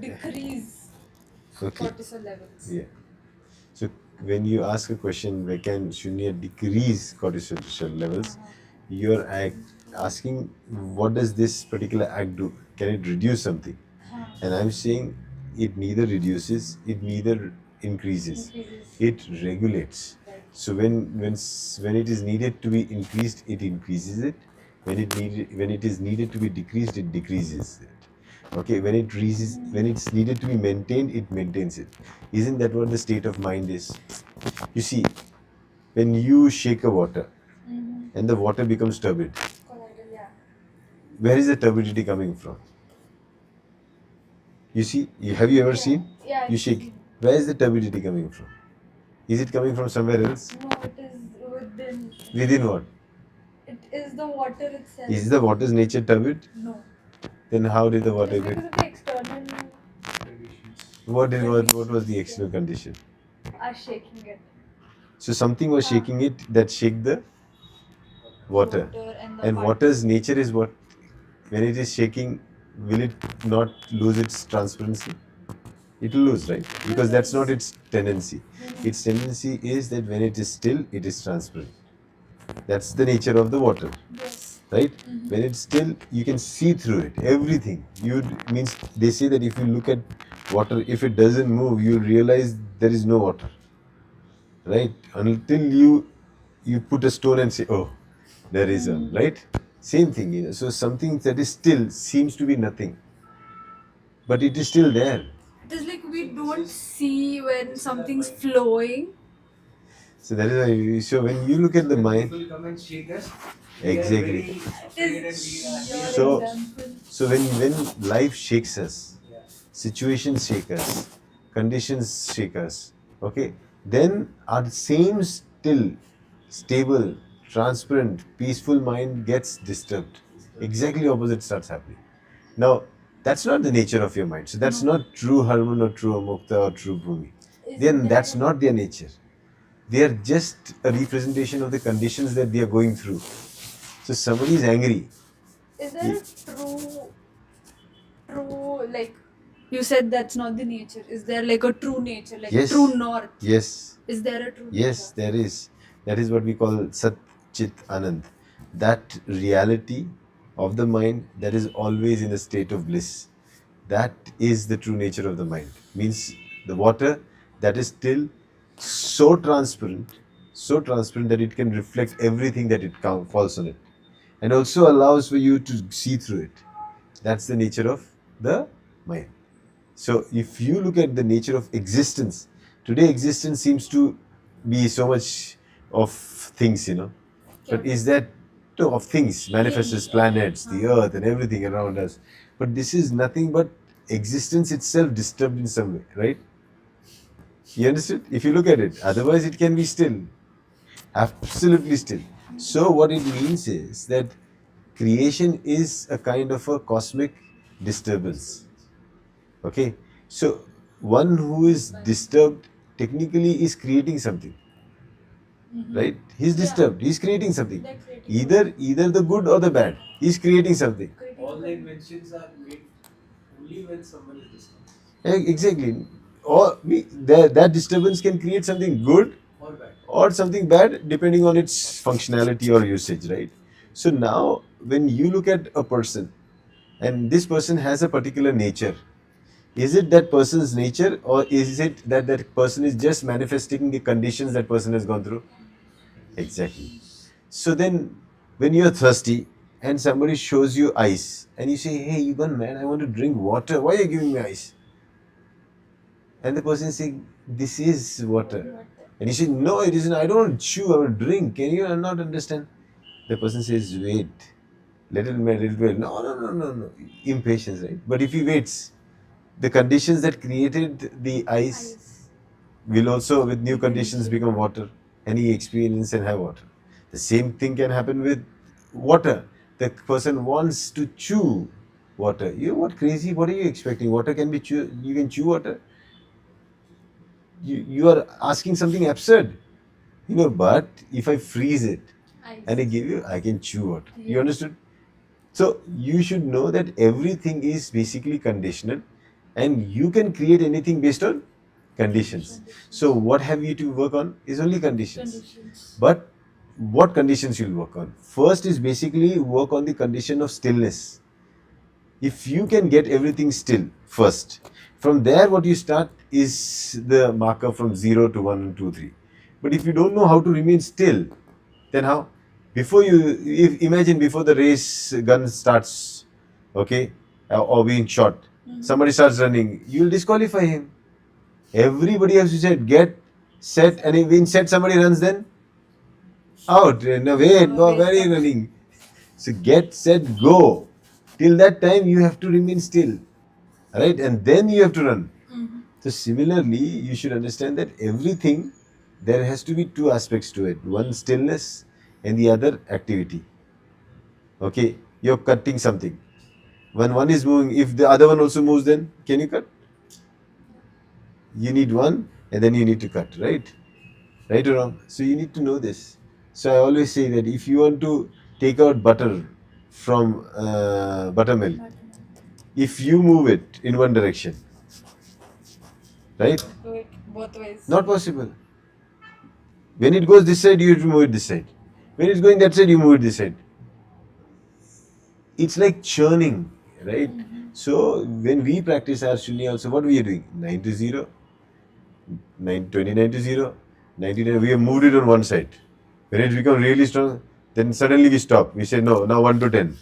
decrease Okay. cortisol levels. Yeah. So when you ask a question, where can Shunya decrease cortisol levels, you're asking what does this particular act do? Can it reduce something? And I'm saying it neither reduces, it neither increases. Increases. It regulates. Right. So when it is needed to be increased, it increases it. When it is needed to be decreased, it decreases it. Okay, when it's needed to be maintained, it maintains it. Isn't that what the state of mind is? You see, when you shake a water and the water becomes turbid, Colloidal, yeah. where is the turbidity coming from? You see, have you ever seen? Yeah, You I've shake. seen. Where is the turbidity coming from? Is it coming from somewhere else? No, it is within. Within what? It is the water itself. Is the water's nature turbid? No. Then how did the It water is get? because of the external What was the external condition? are shaking it. So something was shaking it that shake the water. And the And mud. water's nature is what? When it is shaking, will it not lose its transparency? It will lose, right? Because that's not its tendency. Its tendency is that when it is still, it is transparent. That's the nature of the water, Yes. right? When it's still, you can see through it. Everything. Means they say that if you look at water, if it doesn't move, you'll realize there is no water, right? Until you put a stone and say, oh, there is one, right? Same thing, So something that is still seems to be nothing, but it is still there. It is like we don't see when something's flowing. So that is why. So when you look at the mind, People come and shake us. exactly. It is your So, example. so when life shakes us, situations shake us, conditions shake us, okay, then our same still, stable, transparent, peaceful mind gets disturbed. Exactly opposite starts happening. Now, that's not the nature of your mind. So that's not true Harman or true Amukta or true Bhumi. Then that's not their nature. They are just a representation of the conditions that they are going through. So somebody is angry. Is there a true, like you said that's not the nature. Is there like a true nature, like Yes. true north? Yes. Is there a true Yes, nature? there is. That is what we call Sat Chit Anand. That reality of the mind that is always in a state of bliss. That is the true nature of the mind. Means the water that is still so transparent that it can reflect everything that it falls on it, and also allows for you to see through it. That's the nature of the mind. So if you look at the nature of existence, today existence seems to be so much of things, But is that of things, manifest as planets, the earth and everything around us. But this is nothing but existence itself disturbed in some way, right? You understood? If you look at it, otherwise it can be still. Absolutely still. So what it means is that creation is a kind of a cosmic disturbance. Okay, so one who is disturbed technically is creating something, right? He's disturbed. He's creating something. Either the good or the bad. He's creating something. All the inventions are made only when someone is disturbed. Exactly. Or that disturbance can create something good Or bad. or something bad depending on its functionality or usage, right? So now when you look at a person and this person has a particular nature, is it that person's nature or is it that that person is just manifesting the conditions that person has gone through? Exactly. So then when you're thirsty and somebody shows you ice and you say, hey, you gone mad, I want to drink water, why are you giving me ice? And the person is saying, this is water. And you say, no, it isn't. I don't want to chew, I want to drink. Can you not understand? The person says, wait, little wait. No, no, no, no, no. Impatience, right? But if he waits, the conditions that created the ice will also, with new conditions, become water. And he experience and have water. The same thing can happen with water. The person wants to chew water. You what crazy? What are you expecting? Water can be chew. You can chew water. You are asking something absurd, But if I freeze it and I give you, I can chew water. You understood? So you should know that everything is basically conditional, and you can create anything based on conditions. So what have you to work on is only conditions. Conditions. But what conditions you'll work on? First is basically work on the condition of stillness. If you can get everything still first, from there what you start is the marker from 0 to 1, 2, 3. But if you don't know how to remain still, then how? Before you, if imagine before the race gun starts, okay, or being shot, somebody starts running, you'll disqualify him. Everybody has to say get set, and if in set somebody runs, then out. No, wait, go, where are you running? So get set, go. Till that time you have to remain still, right? And then you have to run. So similarly, you should understand that everything, there has to be two aspects to it. One stillness and the other activity. Okay, you're cutting something. When one is moving, if the other one also moves, then can you cut? You need one and then you need to cut, right? Right or wrong? So you need to know this. So I always say that if you want to take out butter from buttermilk, if you move it in one direction, right? Do it both ways. Not possible. When it goes this side, you have to move it this side. When it's going that side, you move it this side. It's like churning, right? So when we practice our shunya also, what we are doing? 9 to 0, 29 to 0, 99, we have moved it on one side. When it becomes really strong, then suddenly we stop. We say, no, now 1 to 10.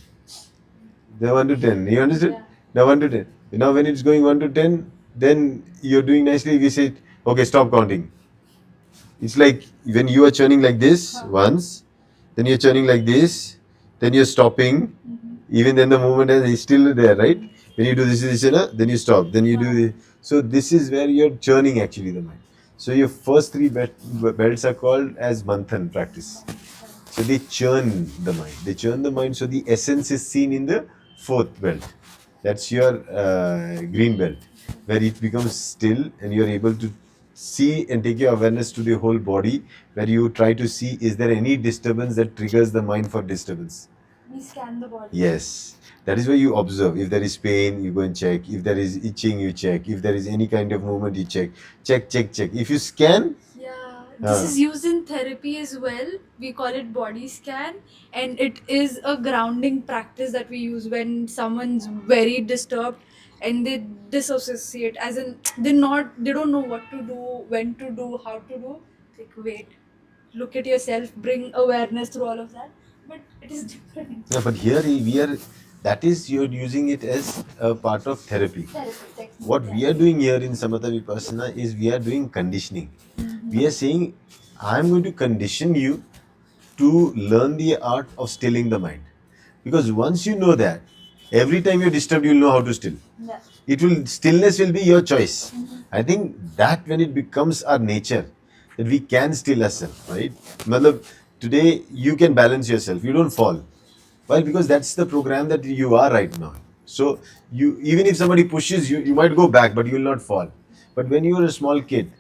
Then 1 to 10. You understood? Yeah. Now 1 to 10. Now when it's going 1 to 10, then you're doing nicely. We say, okay, stop counting. It's like when you are churning like this once, then you're churning like this, then you're stopping. Even then the movement is still there, right? When you do this, then you stop. Then you do this. So this is where you're churning actually the mind. So your first three belts are called as manthan practice. So they churn the mind. They churn the mind. So the essence is seen in the fourth belt. That's your green belt, where it becomes still and you're able to see and take your awareness to the whole body, where you try to see is there any disturbance that triggers the mind for disturbance. We scan the body. Yes. That is where you observe. If there is pain, you go and check. If there is itching, you check. If there is any kind of movement, you check. Check, check, check. If you scan, Yeah, this is used in therapy as well. We call it body scan, and it is a grounding practice that we use when someone's very disturbed and they disassociate, as in they don't know what to do, when to do, how to do. Like, wait, look at yourself, bring awareness through all of that. But it is different. yeah, but here we are, that is, you're using it as a part of therapy. Therapy technique. What we are doing here in Samatha Vipassana is we are doing conditioning. We are saying, I'm going to condition you to learn the art of stilling the mind. Because once you know that, every time you're disturbed, you'll know how to still. Yeah. Stillness will be your choice. I think that when it becomes our nature, that we can still ourselves, right? Matlab, today you can balance yourself, you don't fall. Why? Because that's the program that you are right now. So you, even if somebody pushes you, you might go back, but you will not fall. But when you were a small kid,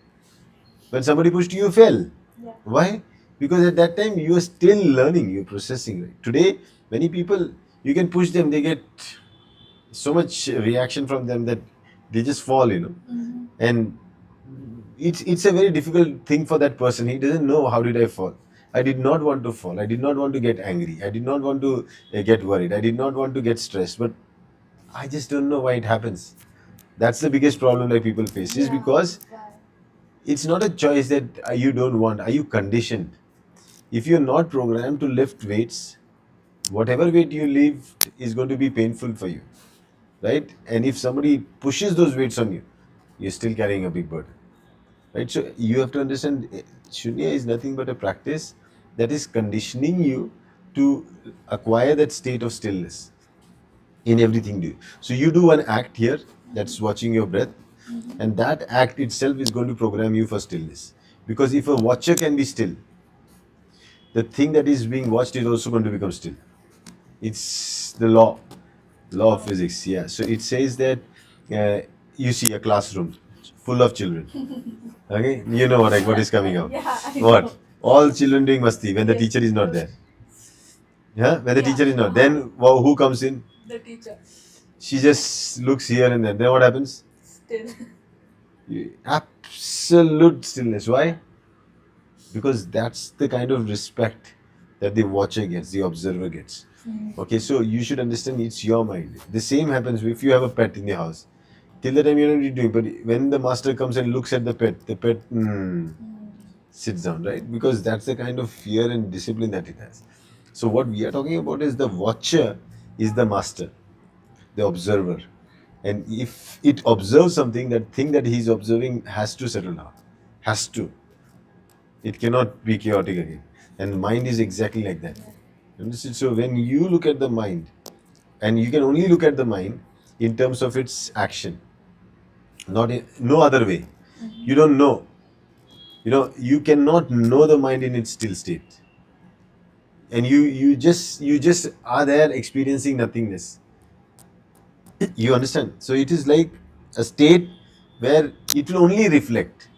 when somebody pushed you, you fell. Yeah. Why? Because at that time you are still learning, you're processing. Right? Today, many people, you can push them, they get so much reaction from them that they just fall, And it's a very difficult thing for that person. He doesn't know, how did I fall? I did not want to fall. I did not want to get angry. I did not want to get worried. I did not want to get stressed. But I just don't know why it happens. That's the biggest problem that people face, is because it's not a choice that you don't want. Are you conditioned? If you're not programmed to lift weights, whatever weight you lift is going to be painful for you, right? And if somebody pushes those weights on you, you're still carrying a big burden, right? So you have to understand, Shunya is nothing but a practice that is conditioning you to acquire that state of stillness in everything you do. So you do one act here, that's watching your breath, and that act itself is going to program you for stillness. Because if a watcher can be still, the thing that is being watched is also going to become still. It's the law of physics. Yeah. So it says that you see a classroom full of children. Okay, you know what is coming out. Yeah, I What? know. All children doing masti when the teacher is not there. Yeah, when the Yeah. teacher is not. Then who comes in? The teacher. She just looks here and there. Then what happens? Still. Absolute stillness. Why? Because that's the kind of respect that the watcher gets, the observer gets. Okay, so you should understand it's your mind. The same happens if you have a pet in the house. Till the time you're not doing, but when the master comes and looks at the pet sits down, right? Because that's the kind of fear and discipline that it has. So what we are talking about is the watcher is the master, the observer. And if it observes something, that thing that he's observing has to settle down. Has to. It cannot be chaotic again. And mind is exactly like that. Understood? So when you look at the mind, and you can only look at the mind in terms of its action, not in no other way. You don't know. You cannot know the mind in its still state. And you just are there experiencing nothingness. You understand? So it is like a state where it will only reflect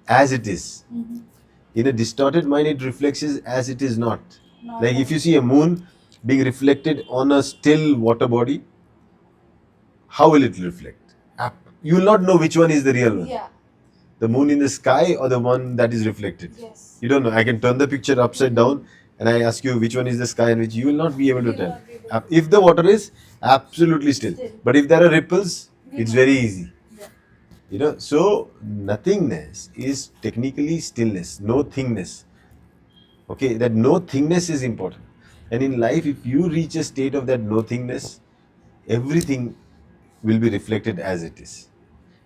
as it is. In a distorted mind, it reflects as it is not. Like if you see a moon being reflected on a still water body, how will it reflect? You will not know which one is the real one. Yeah. The moon in the sky or the one that is reflected. Yes. You don't know. I can turn the picture upside down and I ask you which one is the sky and which you will not be able to We'll tell. not be able to If the water is absolutely still. Still. But if there are ripples, We it's know. very easy. Yeah. So nothingness is technically stillness, no thingness. Okay, that no thingness is important. And in life, if you reach a state of that no thingness, everything will be reflected as it is.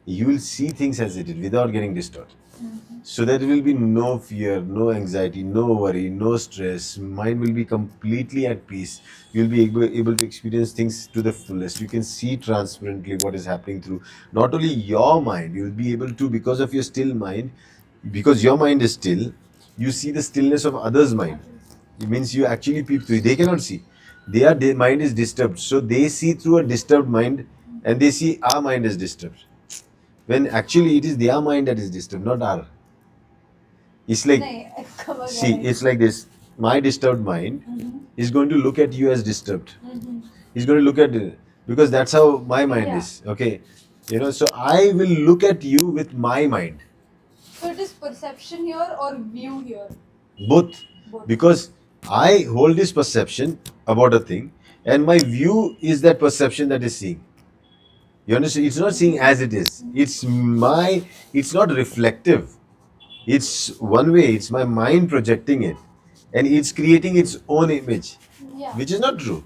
You will see things as it is without getting distorted. So there will be no fear, no anxiety, no worry, no stress. Mind will be completely at peace. You will be able to experience things to the fullest. You can see transparently what is happening through not only your mind, you will be able to, because of your still mind, because your mind is still, you see the stillness of others' mind. It means you actually peep through. They cannot see. Their mind is disturbed. So they see through a disturbed mind and they see our mind is disturbed. When actually it is their mind that is disturbed, not our. It's like, see, it's like this. My disturbed mind is going to look at you as disturbed. He's going to look at it because that's how my mind is. Okay, so I will look at you with my mind. So it is perception here or view here? Both. Both. Because I hold this perception about a thing, and my view is that perception that is seeing. You understand? It's not seeing as it is. It's not reflective. It's one way, it's my mind projecting it. And it's creating its own image, Yeah. which is not true.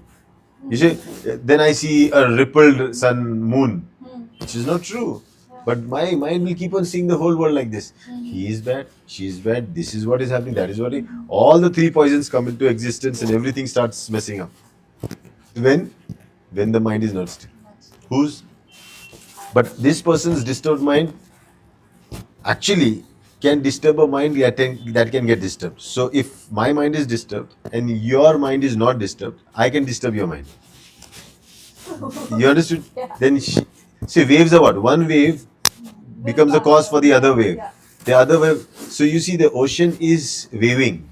You see, then I see a rippled sun, moon, which is not true. But my mind will keep on seeing the whole world like this. He is bad, she is bad, this is what is happening, that is what is. All the three poisons come into existence and everything starts messing up. When? When the mind is not still. Whose? But this person's disturbed mind actually can disturb a mind that can get disturbed. So if my mind is disturbed and your mind is not disturbed, I can disturb your mind. You understood? Yeah. Then see, waves are what? One wave becomes a cause for the other wave. Yeah. The other wave. So you see, the ocean is waving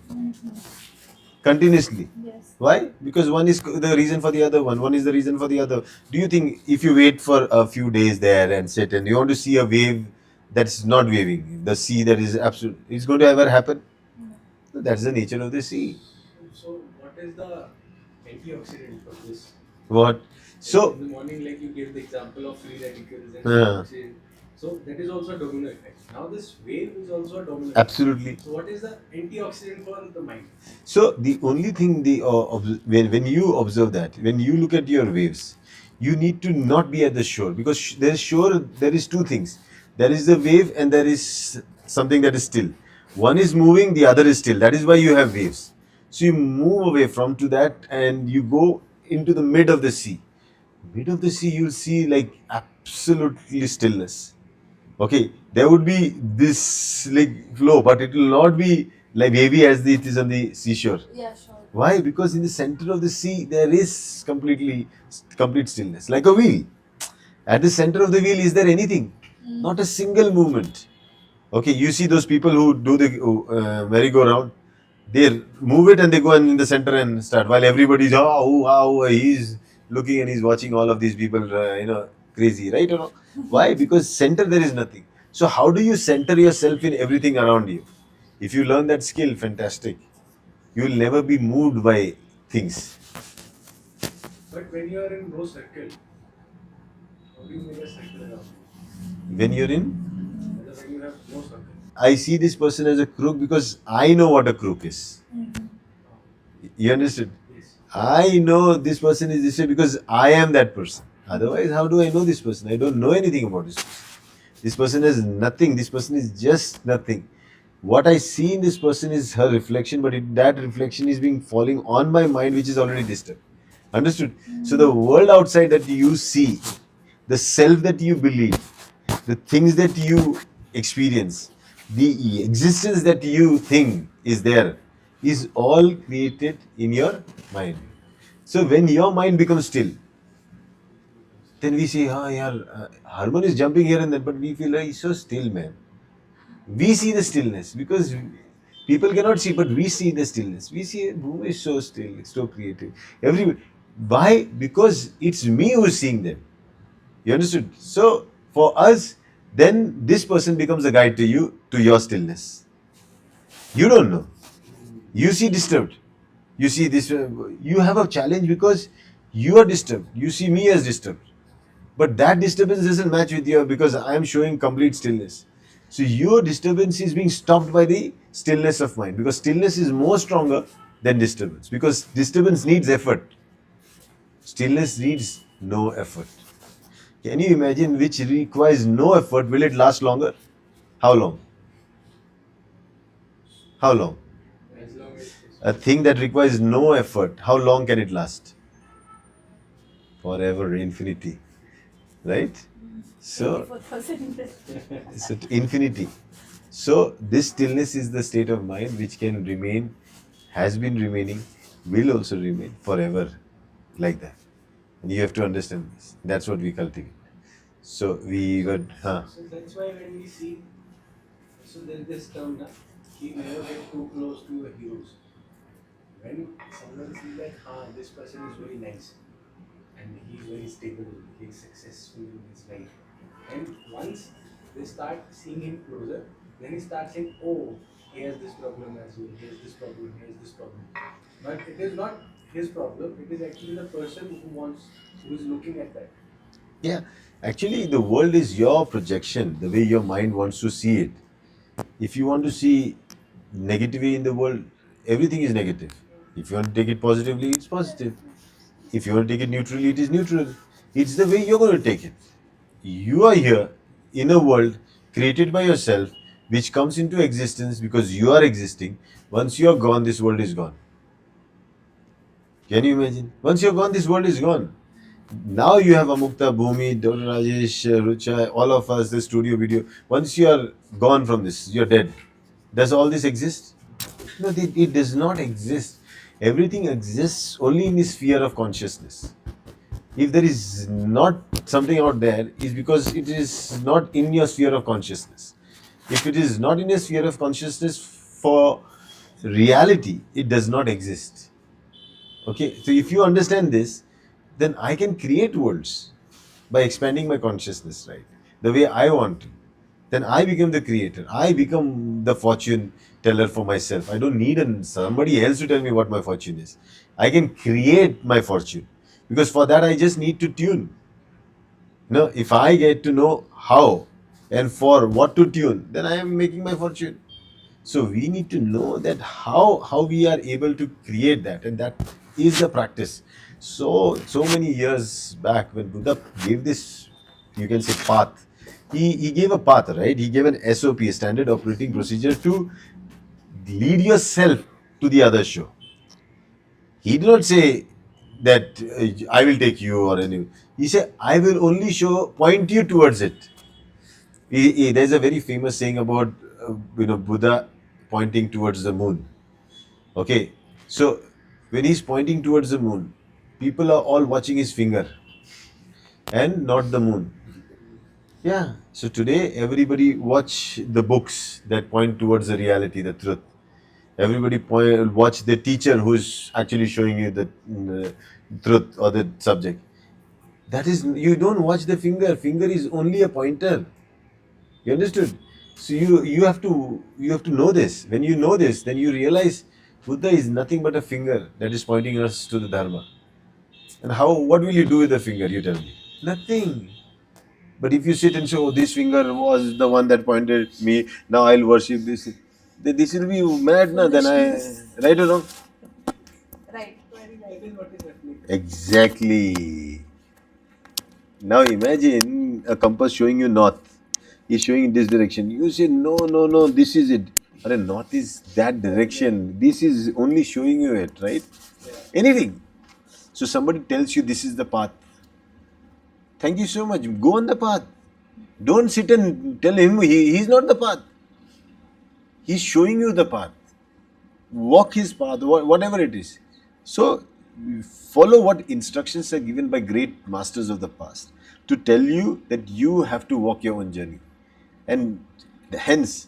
continuously. Yes. Why? Because one is the reason for the other one. One is the reason for the other. Do you think if you wait for a few days there and sit and you want to see a wave that's not waving, the sea that is absolute, it's going to ever happen? No, that's the nature of the sea. So, what is the antioxidant of this? What? So, in the morning, like you gave the example of free radicals and Yeah. oxygen. So that is also a domino effect. Now this wave is also a domino effect. absolutely. So what is the antioxidant for the mind? So the only thing when you observe that, when you look at your waves, you need to not be at the shore, because there is two things. There is the wave and there is something that is still. One is moving, the other is still. That is why you have waves. So you move away from to that and you go into the mid of the sea. Mid of the sea, you'll see like absolutely stillness. Okay, there would be this like flow, but it will not be like wavy as it is on the seashore. Yeah, sure. Why? Because in the center of the sea there is complete stillness, like a wheel. At the center of the wheel, is there anything? Not a single movement. Okay, you see those people who do the merry-go-round. They move it and they go and in the center and start while everybody's he's looking and he's watching all of these people crazy, right or no? Why? Because center there is nothing. So how do you center yourself in everything around you? If you learn that skill, fantastic. You will never be moved by things. But when you are in no circle, how do you make a circle around When you're in, you? When you have no circle. I see this person as a crook because I know what a crook is. You understood? Yes. I know this person is this way because I am that person. Otherwise, how do I know this person? I don't know anything about this person. This person has nothing. This person is just nothing. What I see in this person is her reflection, but that reflection is being falling on my mind, which is already disturbed. Understood? So the world outside that you see, the self that you believe, the things that you experience, the existence that you think is there, is all created in your mind. So when your mind becomes still, then we say, yeah, Harman is jumping here and there, but we feel like he's so still, man. We see the stillness because people cannot see, but we see the stillness. We see who is so still, it's so creative. Why? Because it's me who's seeing them. You understood? So for us, then this person becomes a guide to you, to your stillness. You don't know. You see disturbed. You see this. You have a challenge because you are disturbed. You see me as disturbed. But that disturbance doesn't match with your because I am showing complete stillness. So your disturbance is being stopped by the stillness of mind because stillness is more stronger than disturbance because disturbance needs effort. Stillness needs no effort. Can you imagine which requires no effort? Will it last longer? How long? How long? As long as it's A thing that requires no effort, how long can it last? Forever, infinity. Right? So, 84,000. so infinity. So this stillness is the state of mind which can remain, has been remaining, will also remain forever like that. And you have to understand this. That's what we cultivate. So we got, so that's why when we see, so there's this term na, he never get too close to your heroes. When someone sees that, this person is very nice and he's very stable, he's successful in his life. And once they start seeing him closer, then he starts saying, oh, he has this problem as well, he has this problem, he has this problem. But it is not his problem, it is actually the person who is looking at that. yeah, actually the world is your projection, the way your mind wants to see it. If you want to see negativity in the world, everything is negative. If you want to take it positively, it's positive. If you want to take it neutrally, it is neutral. It's the way you're going to take it. You are here in a world created by yourself, which comes into existence because you are existing. Once you are gone, this world is gone. Can you imagine? Once you're gone, this world is gone. Now you have Amukta, Bhumi, Dr. Rajesh, Rucha, all of us, the studio video. Once you are gone from this, you're dead. Does all this exist? No, it does not exist. Everything exists only in the sphere of consciousness. If there is not something out there, is because it is not in your sphere of consciousness. If it is not in your sphere of consciousness for reality, it does not exist. Okay, so if you understand this, then I can create worlds by expanding my consciousness, right? The way I want to. Then I become the creator. I become the fortune teller for myself. I don't need somebody else to tell me what my fortune is. I can create my fortune because for that I just need to tune. No, if I get to know how and for what to tune, then I am making my fortune. So we need to know that how we are able to create that, and that is the practice. So many years back when Buddha gave this, you can say, path. He gave a path, right? He gave an SOP, a standard operating procedure, to lead yourself to the other shore. He did not say that I will take you or any. He said I will only point you towards it. There's a very famous saying about Buddha pointing towards the moon. Okay, so when he's pointing towards the moon, people are all watching his finger and not the moon. Yeah. So today everybody watch the books that point towards the reality, the truth. Everybody watch the teacher who's actually showing you the truth or the subject. That is, you don't watch the finger. Finger is only a pointer. You understood? So you have to know this. When you know this, then you realize Buddha is nothing but a finger that is pointing us to the Dharma. And what will you do with the finger? You tell me. Nothing. But if you sit and say, "Oh, this finger was the one that pointed at me. Now I'll worship this," this will be mad, na? Then Foolishness. right or wrong? Right, very right. That is what is happening. Exactly. Now imagine a compass showing you north. He's showing in this direction. You say, no, no, no, this is it. But north is that direction. This is only showing you it, right? Yeah. Anything. So somebody tells you this is the path. Thank you so much. Go on the path. Don't sit and tell him he's not the path. He's showing you the path. Walk his path, whatever it is. So, follow what instructions are given by great masters of the past to tell you that you have to walk your own journey. And hence,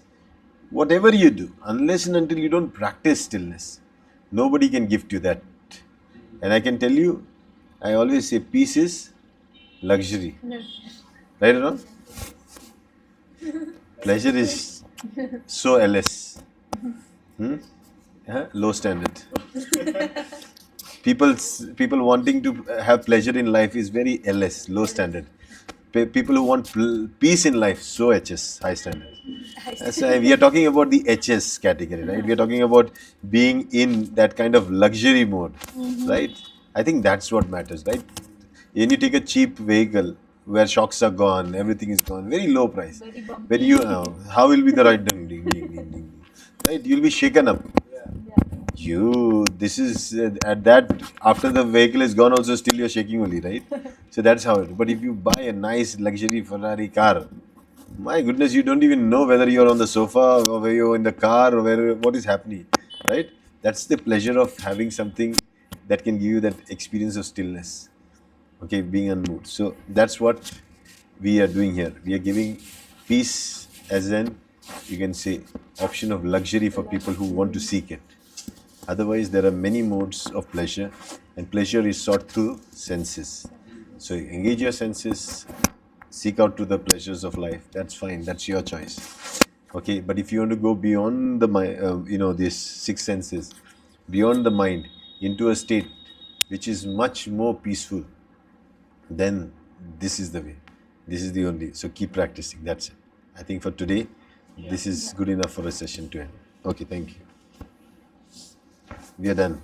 whatever you do, unless and until you don't practice stillness, nobody can gift you that. And I can tell you, I always say peace is luxury. No. Right or wrong? Pleasure is so LS. Low standard. People wanting to have pleasure in life is very LS, low standard. People who want peace in life, so HS, high standard. So we are talking about the HS category, right? We are talking about being in that kind of luxury mode, right? I think that's what matters, right? When you take a cheap vehicle where shocks are gone, everything is gone, very low price. Very bumpy. When you, how will be the right ding, ding, ding, ding, ding, right? You'll be shaken up. Yeah. This is at that after the vehicle is gone, also still you're shaking only, right? So that's how it. But if you buy a nice luxury Ferrari car, my goodness, you don't even know whether you're on the sofa or whether you're in the car or what is happening, right? That's the pleasure of having something that can give you that experience of stillness. Okay, being unmoved. So that's what we are doing here. We are giving peace as an, you can say, option of luxury for people who want to seek it. Otherwise, there are many modes of pleasure, and pleasure is sought through senses. So engage your senses, seek out to the pleasures of life. That's fine. That's your choice. Okay, but if you want to go beyond the mind, these six senses, beyond the mind, into a state which is much more peaceful, then this is the way. This is the only. So keep practicing. That's it. I think for today, this is good enough for a session to end. Okay, thank you. We are done.